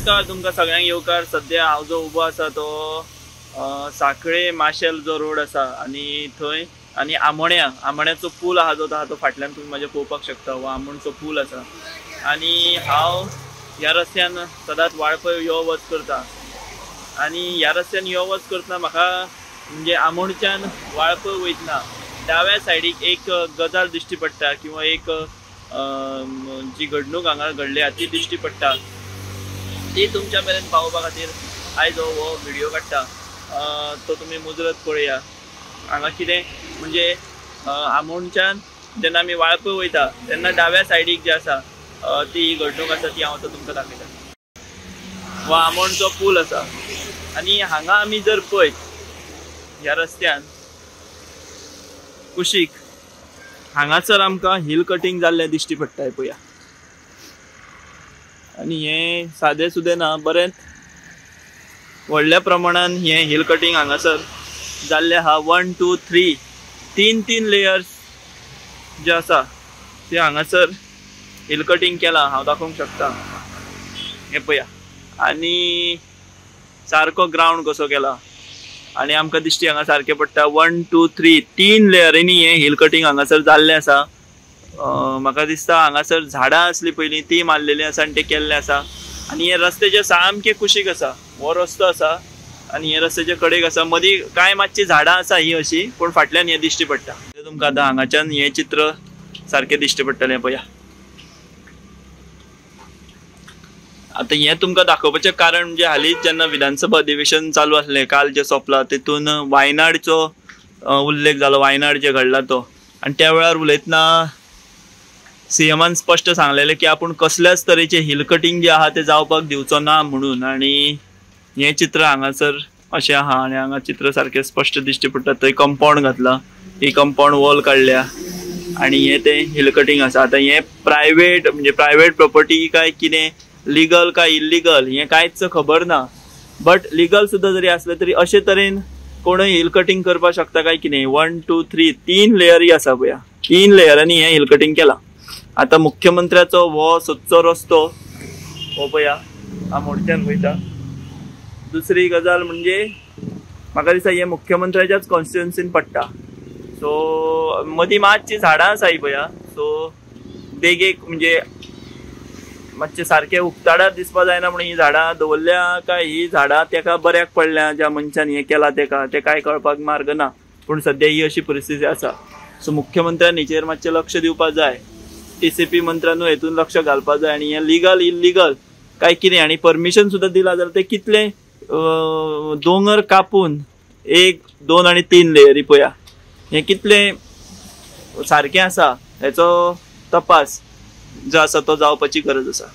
नमस्कार तुमकां सगळ्यांक येवकार। सध्या हांव जो उबो आसा तो साखळे माशेल जो रोड आसा आनी थंय आनी आमोण्याचो पूल आहा जो आहा तो फाटल्यान तुम्ही म्हाजे पळोवपाक शकता। हो आमोणचो पूल आसा आनी हांव ह्या रस्त्यान सदांच वाळपय यो वच करता आनी ह्या रस्त्यान यो वच करतना म्हाका म्हणजे आमोणच्यान वाळपय वयतना डाव्या सायडीक एक गजाल दिश्टी पडटा किंवा एक जी घडणूक हांगा घडल्या ती दिश्टी पडटा। ती तुमच्या मेरेन पावोवपा खातीर आयज हो व्हिडिओ काडटा। तो तुमी मुजरत पळया। हांगा कितें म्हणजे आमोणच्यान जेन्ना आमी वाळपय वयता तेन्ना डाव्या सायडीक जी आसा ती ही घडणूक आसा ती हांव आतां तुमकां दाखयता। हो आमोणचो पूल आसा आनी हांगा आमी जर पळयत ह्या रस्त्यान कुशीक हांगासर आमकां हिल कटिंग जाल्लें दिश्टी पडटा। पळया आनी हे सादे सुदे ना, बरें व्हडल्या प्रमाणान हे हिल कटिंग हांगासर जाल्ले आहा। 1 2 3 तीन लेयर्स जे आसा ते हांगासर हिल कटिंग केला हांव दाखोवंक शकता। हे पळया आनी सारको ग्राउंड कसो केला आनी आमकां दिश्टी हांगा सारकें पडटा 1 2 3 तीन लेयरींनी हे हिल कटिंग हांगासर जाल्लें आसा। म्हाका दिसता हांगासर झाडां आसली पयलीं ती मारलेली आसा आनी ते केल्ले आसा। आनी हे रस्त्याचे सामके कुशीक आसा। हो रस्तो आसा आनी हे रस्त्याचे कडेक आसा, मदीं कांय मातशी झाडां आसा ही अशी, पूण फाटल्यान हे दिश्टी पडटा। तुमकां आतां हांगाच्यान हे चित्र सारकें दिश्टी पडटलें। पळया आता हे तुमकां दाखोवपाचें कारण म्हणजे हालींच जेन्ना विधानसभा अधिवेशन चालू आसलें काल जे सोंपला तेतून वायनाडचो उल्लेख जालो, वायनाड जे घडला तो, आनी त्या वेळार उलयतना सीएमान स्पश्ट सांगलेलें की आपूण कसल्याच तरेचे हिल कटिंग जे आहा ते जावपाक दिवचो ना म्हणून। आनी हे चित्र हांगासर अशें आहा आनी हांगा चित्र सारकें स्पश्ट दिश्टी पडटा। थंय कंपाउंड घातला, ही कंपाउंड वॉल काडल्या आनी हे ते हिल कटिंग आसा। आतां हे प्रायवेट म्हणजे प्रायवेट प्रॉपर्टी काय कितें, लिगल काय इल्लीगल हे कांयच खबर ना, बट लिगल सुद्दां जरी असले तरी अशे तरेन कोणूय हिल कटिंग करपाक शकता काय कितें। 1 2 3 तीन लेयरी आसा पळया, तीन लेयरांनी हे हिल कटिंग केला। आता मुख्यमंत्र्याचो हो सदचो रस्तो हो पळया आमोणच्यान वयता। दुसरी गजाल म्हणजे म्हाका दिसता हे मुख्यमंत्र्याच्याच कॉन्स्टिट्युएन्सीन पडटा, सो मदीं मातशी झाडां आसा ही पळया। सो देगेक म्हणजे मातशें सारकें उक्ताडार दिसपा जायना म्हणून ही झाडां दवरल्या काय ही झाडां तेका बऱ्याक पडल्या ज्या मनशान हे केला तेका, ते कांय कळपाक मार्ग ना, पूण सद्या ही अशी परिस्थिती आसा। सो मुख्यमंत्र्यान हेचेर मातशें लक्ष दिवपाक जाय, टीसीपी मंत्र्यानूय हेतून लक्ष घालपाक जाय आनी हे लिगल इल्लीगल काय कितें आनी परमिशन सुद्दां दिला जाल्यार ते कितले दोंगर कापून 1 2 आनी 3 लेयरी पळया हे कितले सारकें आसा हेचो तपास जो आसा तो जावपाची गरज आसा।